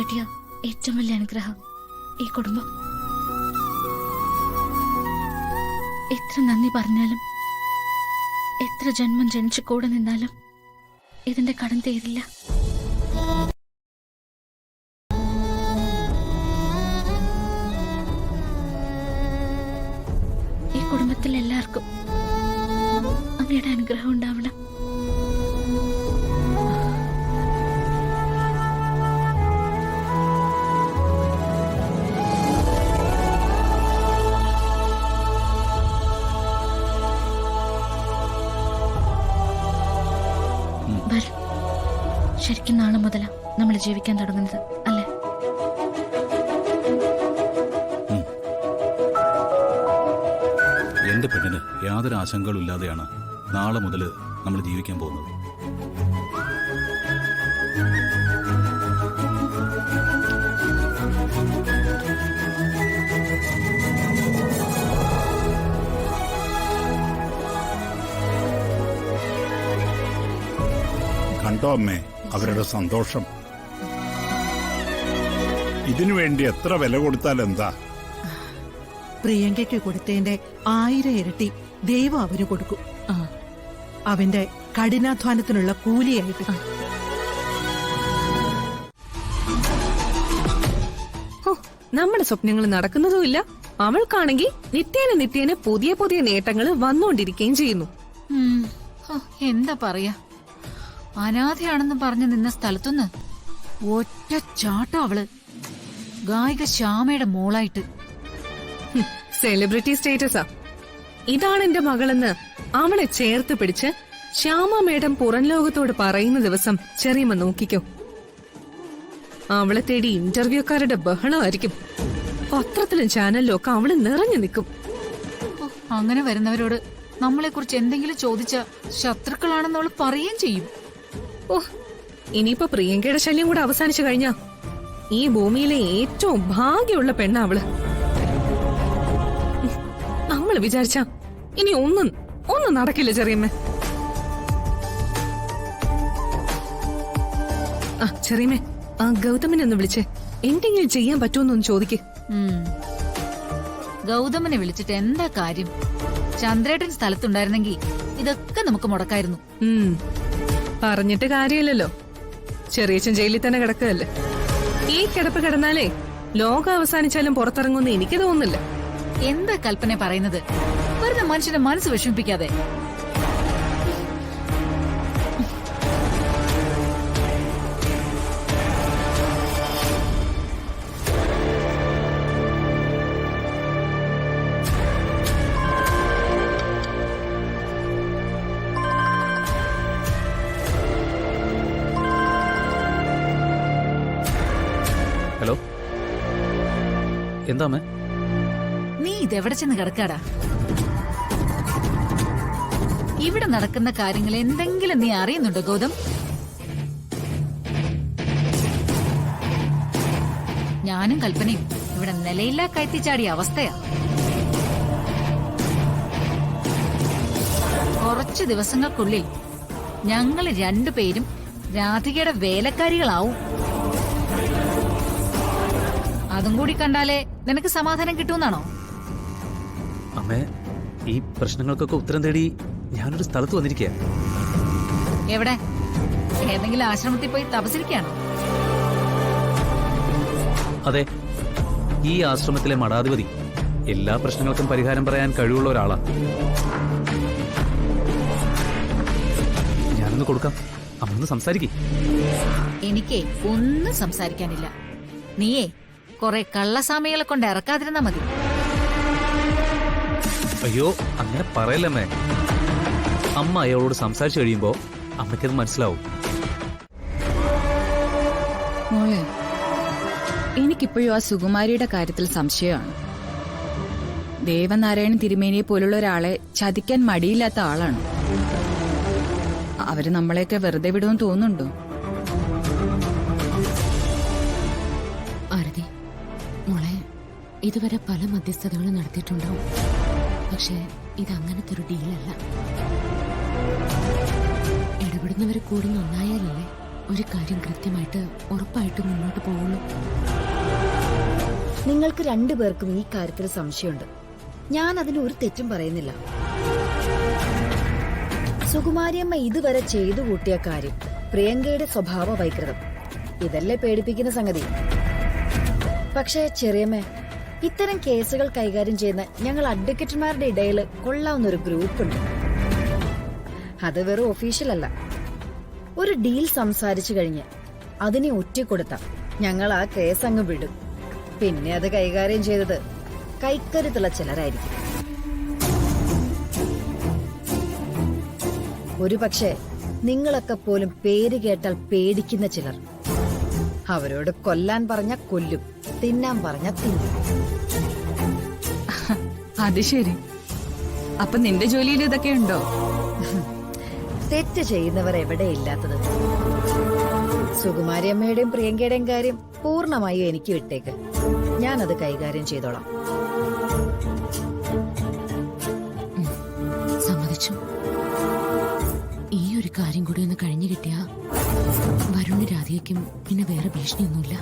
കിട്ടിയ ഏറ്റവും വലിയ അനുഗ്രഹം ഈ കുടുംബം. എത്ര നന്ദി പറഞ്ഞാലും എത്ര ജന്മം ജനിച്ചു കൂടെ നിന്നാലും ഇതിന്റെ കടം തീരില്ല. ഈ കുടുംബത്തിൽ എല്ലാവർക്കും അങ്ങയുടെ അനുഗ്രഹം ഉണ്ടാവണം. ശരിക്കും നാളെ മുതലാ നമ്മൾ ജീവിക്കാൻ തുടങ്ങുന്നത് അല്ലേ? എന്റെ പെണ്ണിന് യാതൊരു ആശങ്കകളും ഇല്ലാതെയാണ് നാളെ മുതൽ നമ്മൾ ജീവിക്കാൻ പോകുന്നത്. കണ്ടോ അമ്മേ അവരുടെ സന്തോഷം. ഇതിനു വേണ്ടി എത്ര വില കൊടുത്താൽ എന്താ? പ്രിയങ്കയ്ക്ക് കൊടുത്തതിന്റെ 1000 ഇരട്ടി ദൈവം അവന് കൊടുക്കും. അവന്റെ കഠിനാധ്വാനത്തിനുള്ള കൂലിയായിട്ട്. നമ്മുടെ സ്വപ്നങ്ങൾ നടക്കുന്നതുമില്ല. അവൾക്കാണെങ്കിൽ നിത്യേന പുതിയ പുതിയ നേട്ടങ്ങൾ വന്നുകൊണ്ടിരിക്കുകയും ചെയ്യുന്നു. എന്താ പറയാ, അനാഥയാണെന്ന് പറഞ്ഞു നിന്ന സ്ഥലത്തുനിന്ന് ഒറ്റ ചാട്ടം അവള് ഗായിക ശ്യാമയുടെ മോളായിട്ട്. സെലിബ്രിറ്റി സ്റ്റേറ്റസാ. ഇതാണ് എന്റെ മകളെന്ന് അവളെ ചേർത്ത് പിടിച്ച് ശ്യാമ മേഡം പുറം ലോകത്തോട് പറയുന്ന ദിവസം ചെറിയമ്മ നോക്കിക്കോ. അവളെ തേടി ഇന്റർവ്യൂക്കാരുടെ ബഹളമായിരിക്കും. പത്രത്തിലും ചാനലിലും ഒക്കെ അവള് നിറഞ്ഞു നിൽക്കും. അങ്ങനെ വരുന്നവരോട് നമ്മളെ കുറിച്ച് എന്തെങ്കിലും ചോദിച്ച ശത്രുക്കളാണെന്ന് അവള് പറയുകയും ചെയ്യും. ഇനിയിപ്പോ പ്രിയങ്കയുടെ ശല്യം കൂടെ അവസാനിച്ചു കഴിഞ്ഞാ ഈ ഭൂമിയിലെ ഏറ്റവും ഭാഗ്യമുള്ള പെണ്ണ അവള്. നമ്മള് വിചാരിച്ച ഇനി ഒന്നും നടക്കില്ല ചെറിയമ്മ. ചെറിയമ്മേ, ആ ഗൗതമനെ ഒന്ന് വിളിച്ചേ. എന്തെങ്കിലും ചെയ്യാൻ പറ്റുമെന്നൊന്ന് ചോദിക്ക്. ഗൗതമനെ വിളിച്ചിട്ട് എന്താ കാര്യം? ചന്ദ്രേട്ടൻ സ്ഥലത്തുണ്ടായിരുന്നെങ്കിൽ ഇതൊക്കെ നമുക്ക് മുടക്കായിരുന്നു. പറഞ്ഞിട്ട് കാര്യമില്ലല്ലോ. ചെറിയച്ഛൻ ജയിലിൽ തന്നെ കിടക്കുകയല്ലേ. ഈ കിടപ്പ് കിടന്നാലേ ലോകം അവസാനിച്ചാലും പുറത്തിറങ്ങുമെന്ന് എനിക്ക് തോന്നുന്നില്ല. എന്താ കൽപ്പന പറയുന്നത്? വെറുതെ മനുഷ്യന്റെ മനസ്സ് വിഷമിപ്പിക്കാതെ. ഹലോ, എന്താ അമ്മേ? നീ ഇതെവിടെ ചെന്ന് കിടക്കാടാ? ഇവിടെ നടക്കുന്ന കാര്യങ്ങൾ എന്തെങ്കിലും നീ അറിയുന്നുണ്ടോ ഗൗതം? ഞാനും കൽപ്പനയും ഇവിടെ നിലയില്ലാ കയറ്റിച്ചാടിയ അവസ്ഥയാ. കുറച്ചു ദിവസങ്ങൾക്കുള്ളിൽ ഞങ്ങൾ രണ്ടുപേരും രാധികയുടെ വേലക്കാരികളാവും. അതും കൂടി കണ്ടാലേ നിനക്ക് സമാധാനം കിട്ടുമെന്നാണോ? അമ്മേ, ഈ പ്രശ്നങ്ങൾക്കൊക്കെ ഉത്തരം തേടി ഞാനൊരു സ്ഥലത്ത് വന്നിരിക്കുക. എവിടെ? ഏതെങ്കിലും ആശ്രമത്തിൽ പോയി തപസിരിക്കാണോ? അതെ, ഈ ആശ്രമത്തിലെ മഠാധിപതി എല്ലാ പ്രശ്നങ്ങൾക്കും പരിഹാരം പറയാൻ കഴിവുള്ള ഒരാളാ. ഞാനൊന്ന് കൊടുക്കാം, അമ്മൊന്ന് സംസാരിക്കേ. എനിക്കേ ഒന്നും സംസാരിക്കാനില്ല. നീയേ കുറെ കള്ളസാമികളെ കൊണ്ട് ഇറക്കാതിരുന്നാ മതി. അയ്യോ, അങ്ങനെ പറയല്ലമ്മേ. അമ്മ അയാളോട് സംസാരിച്ചു കഴിയുമ്പോ അമ്മയ്ക്കത് മനസ്സിലാവും. മോളെ, എനിക്കിപ്പോഴും ആ സുകുമാരിയുടെ കാര്യത്തിൽ സംശയമാണ്. ദേവനാരായണൻ തിരുമേനിയെ പോലുള്ള ഒരാളെ ചതിക്കാൻ മടിയില്ലാത്ത ആളാണ്. അവര് നമ്മളെയൊക്കെ വെറുതെ വിടുമെന്ന് തോന്നുന്നുണ്ടോ? ആരതി മോളെ, ഇതുവരെ പല മധ്യസ്ഥതകളും നടത്തിയിട്ടുണ്ടാവും. പക്ഷേ ഇതങ്ങനത്തെ ഒരു ഡീലല്ല. ഇടപെടുന്നവർ കൂടി നന്നായാലല്ലേ ഒരു കാര്യം കൃത്യമായിട്ട് ഉറപ്പായിട്ട് മുന്നോട്ട് പോകുള്ളൂ. നിങ്ങൾക്ക് രണ്ടുപേർക്കും ഈ കാര്യത്തിൽ സംശയമുണ്ട്. ഞാൻ അതിന് ഒരു തെറ്റും പറയുന്നില്ല. സുകുമാരിയമ്മ ഇതുവരെ ചെയ്തു കൂട്ടിയ കാര്യം, പ്രിയങ്കയുടെ സ്വഭാവ വൈകൃതം, ഇതല്ലേ പേടിപ്പിക്കുന്ന സംഗതി. പക്ഷേ ചെറിയമ്മ, ഇത്തരം കേസുകൾ കൈകാര്യം ചെയ്യുന്ന ഞങ്ങൾ അഡ്വക്കേറ്റുമാരുടെ ഇടയിൽ കൊള്ളാവുന്നൊരു ഗ്രൂപ്പുണ്ട്. അത് വെറും ഒഫീഷ്യൽ അല്ല. ഒരു ഡീൽ സംസാരിച്ചു കഴിഞ്ഞ് അതിനെ ഒറ്റിക്കൊടുത്ത ഞങ്ങൾ ആ കേസ് അങ്ങ് വിടും. പിന്നെ അത് കൈകാര്യം ചെയ്തത് കൈക്കരുത്തുള്ള ചിലരായിരിക്കും. ഒരു പക്ഷേ നിങ്ങളൊക്കെ പോലും പേര് കേട്ടാൽ പേടിക്കുന്ന ചിലർ. അവരോട് കൊല്ലാൻ പറഞ്ഞ കൊല്ലും, തിന്നാൻ പറഞ്ഞ തിന്നും. അത് ശരി. അപ്പൊ നിന്റെ ജോലിയിൽ ഇതൊക്കെ ഉണ്ടോ? തെറ്റ് ചെയ്യുന്നവർ എവിടെ ഇല്ലാത്തത്? സുകുമാരിയമ്മയുടെയും പ്രിയങ്കയുടെയും കാര്യം പൂർണ്ണമായും എനിക്ക് വിട്ടേക്ക്. ഞാനത് കൈകാര്യം ചെയ്തോളാം. സമ്മതിച്ചു. ഈ ഒരു കാര്യം കൂടി ഒന്ന് കഴിഞ്ഞു കിട്ടിയാ വരുണ് രാധികയ്ക്കും പിന്നെ വേറെ ഭീഷണിയൊന്നുമില്ല.